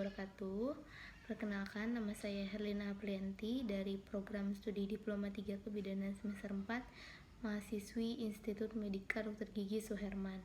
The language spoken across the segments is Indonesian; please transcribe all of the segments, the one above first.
wabarakatuh. Perkenalkan, nama saya Herlina Aprianti dari Program Studi Diploma 3 Kebidanan semester 4, mahasiswi Institut Medika Dr. Gigi Suherman.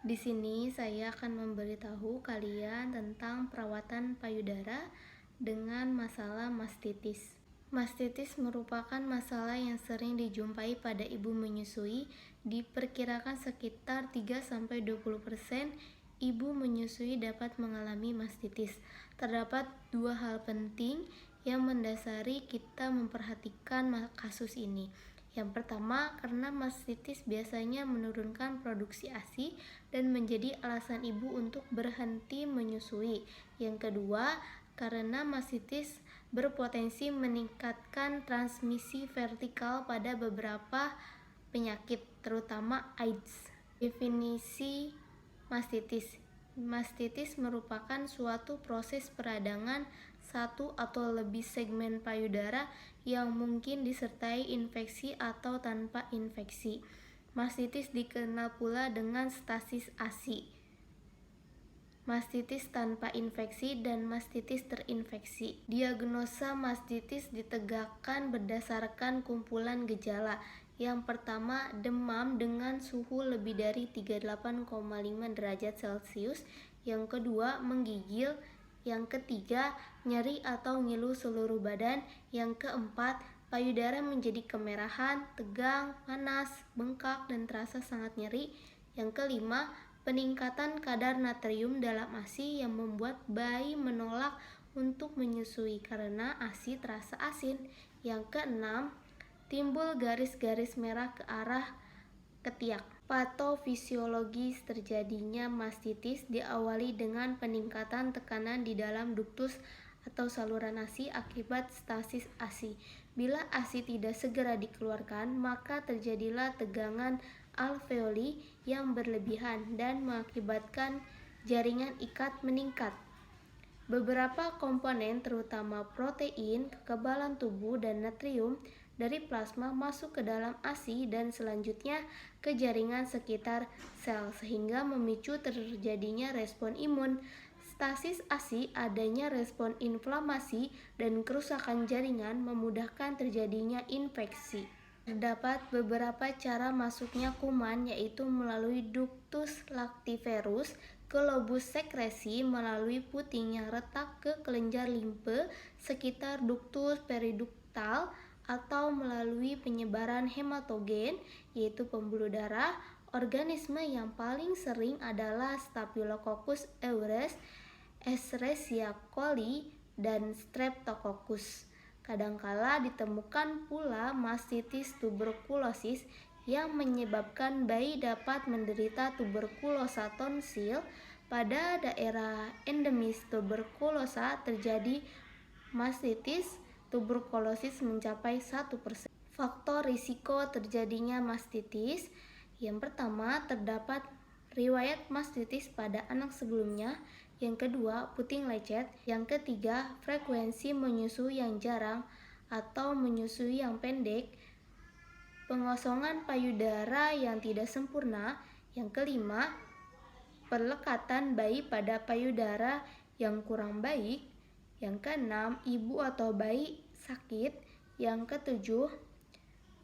Di sini saya akan memberitahu kalian tentang perawatan payudara dengan masalah mastitis. Mastitis merupakan masalah yang sering dijumpai pada ibu menyusui. Diperkirakan sekitar 3-20% ibu menyusui dapat mengalami mastitis. Terdapat dua hal penting yang mendasari kita memperhatikan kasus ini. Yang pertama, karena mastitis biasanya menurunkan produksi ASI dan menjadi alasan ibu untuk berhenti menyusui. Yang kedua, karena mastitis berpotensi meningkatkan transmisi vertikal pada beberapa penyakit, terutama AIDS. Definisi mastitis. Mastitis merupakan suatu proses peradangan satu atau lebih segmen payudara yang mungkin disertai infeksi atau tanpa infeksi. Mastitis dikenal pula dengan stasis ASI. Mastitis tanpa infeksi dan mastitis terinfeksi. Diagnosa mastitis ditegakkan berdasarkan kumpulan gejala. Yang pertama, demam dengan suhu lebih dari 38,5 derajat Celcius. Yang kedua, menggigil. Yang ketiga, nyeri atau ngilu seluruh badan. Yang keempat, payudara menjadi kemerahan, tegang, panas, bengkak, dan terasa sangat nyeri. Yang kelima, peningkatan kadar natrium dalam ASI yang membuat bayi menolak untuk menyusui karena ASI terasa asin. Yang keenam, timbul garis-garis merah ke arah ketiak. Patofisiologis terjadinya mastitis diawali dengan peningkatan tekanan di dalam duktus atau saluran ASI akibat stasis ASI. Bila ASI tidak segera dikeluarkan, maka terjadilah tegangan alveoli yang berlebihan dan mengakibatkan jaringan ikat meningkat. Beberapa komponen terutama protein, kekebalan tubuh, dan natrium dari plasma masuk ke dalam ASI dan selanjutnya ke jaringan sekitar sel sehingga memicu terjadinya respon imun. Stasis ASI, adanya respon inflamasi dan kerusakan jaringan memudahkan terjadinya infeksi. Terdapat beberapa cara masuknya kuman, yaitu melalui ductus lactiferus ke lobus sekresi, melalui puting yang retak ke kelenjar limfe sekitar ductus periductal, atau melalui penyebaran hematogen, yaitu pembuluh darah. Organisme yang paling sering adalah Staphylococcus aureus, Escherichia coli, dan Streptococcus. Kadangkala ditemukan pula mastitis tuberkulosis yang menyebabkan bayi dapat menderita tuberkulosa tonsil. Pada daerah endemis tuberkulosa terjadi mastitis tuberkulosis mencapai 1%. Faktor risiko terjadinya mastitis. Yang pertama, terdapat riwayat mastitis pada anak sebelumnya. Yang kedua, puting lecet. Yang ketiga, frekuensi menyusui yang jarang atau menyusui yang pendek. Pengosongan payudara yang tidak sempurna. Yang kelima, pelekatan bayi pada payudara yang kurang baik. Yang keenam, ibu atau bayi sakit. Yang ketujuh,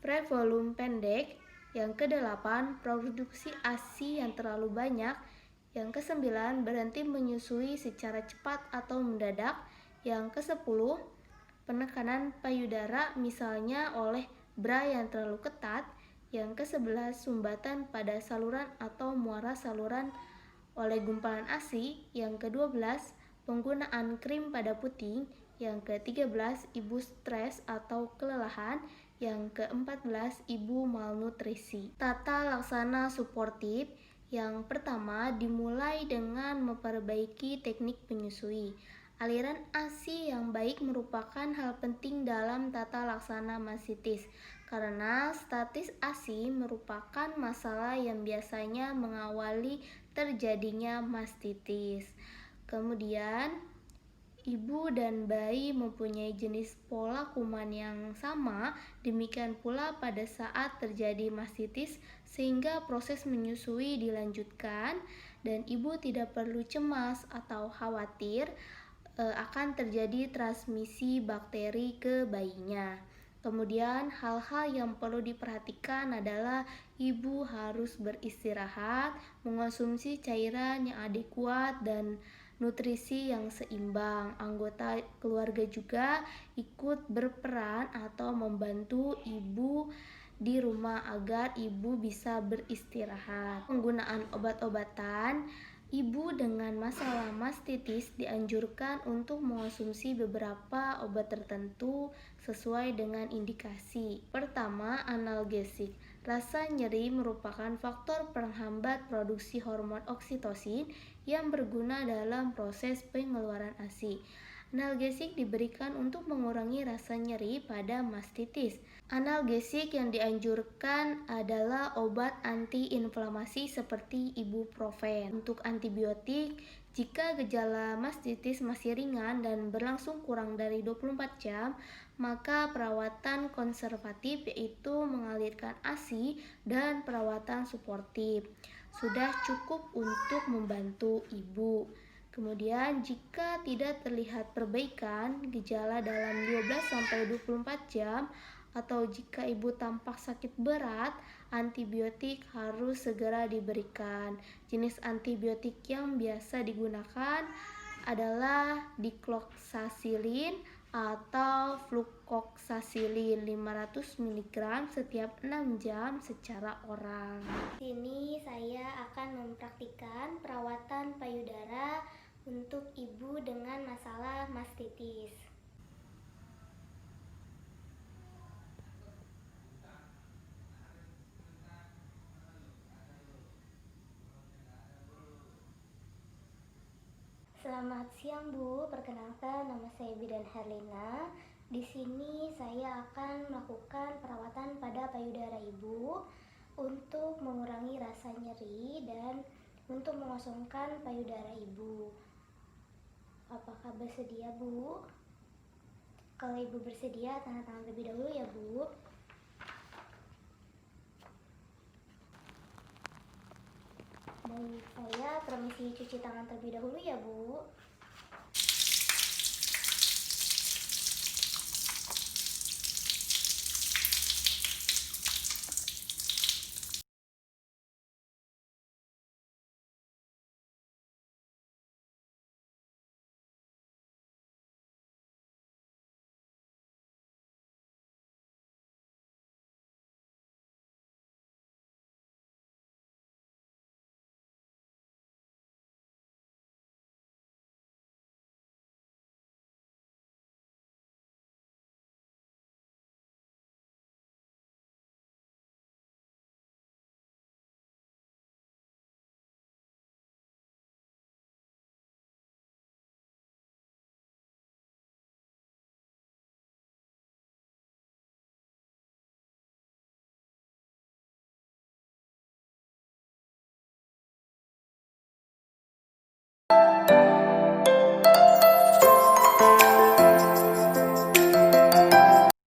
prevolum pendek. Yang kedelapan, produksi ASI yang terlalu banyak. Yang kesembilan, berhenti menyusui secara cepat atau mendadak. Yang kesepuluh, penekanan payudara misalnya oleh bra yang terlalu ketat. Yang kesebelas, sumbatan pada saluran atau muara saluran oleh gumpalan ASI. Yang kedua belas, penggunaan krim pada puting. Yang ke-13, ibu stres atau kelelahan. Yang ke-14, ibu malnutrisi. Tata laksana suportif. Yang pertama, dimulai dengan memperbaiki teknik menyusui. Aliran ASI yang baik merupakan hal penting dalam tata laksana mastitis, karena stasis ASI merupakan masalah yang biasanya mengawali terjadinya mastitis. Kemudian, ibu dan bayi mempunyai jenis pola kuman yang sama, demikian pula pada saat terjadi mastitis, sehingga proses menyusui dilanjutkan dan ibu tidak perlu cemas atau khawatir. akan terjadi transmisi bakteri ke bayinya. Kemudian hal-hal yang perlu diperhatikan adalah ibu harus beristirahat, mengonsumsi cairan yang adekuat dan nutrisi yang seimbang. Anggota keluarga juga ikut berperan atau membantu ibu di rumah agar ibu bisa beristirahat. Penggunaan obat-obatan, ibu dengan masalah mastitis dianjurkan untuk mengonsumsi beberapa obat tertentu sesuai dengan indikasi. Pertama, analgesik. Rasa nyeri merupakan faktor penghambat produksi hormon oksitosin yang berguna dalam proses pengeluaran ASI. Analgesik diberikan untuk mengurangi rasa nyeri pada mastitis. Analgesik yang dianjurkan adalah obat antiinflamasi seperti ibuprofen. Untuk antibiotik, jika gejala mastitis masih ringan dan berlangsung kurang dari 24 jam, maka perawatan konservatif yaitu mengalirkan ASI dan perawatan suportif sudah cukup untuk membantu ibu. Kemudian jika tidak terlihat perbaikan gejala dalam 12-24 jam atau jika ibu tampak sakit berat, antibiotik harus segera diberikan. Jenis antibiotik yang biasa digunakan adalah dikloxacillin atau flucloxacillin 500 mg setiap 6 jam secara oral. Di sini saya akan mempraktikkan perawatan payudara untuk ibu dengan masalah mastitis. Selamat siang Bu, perkenalkan nama saya Bidan Herlina. Di sini saya akan melakukan perawatan pada payudara ibu untuk mengurangi rasa nyeri dan untuk mengosongkan payudara ibu. Apakah bersedia Bu? Kalau ibu bersedia, tanda tangan terlebih dahulu ya Bu. Baik, saya permisi cuci tangan terlebih dahulu ya Bu.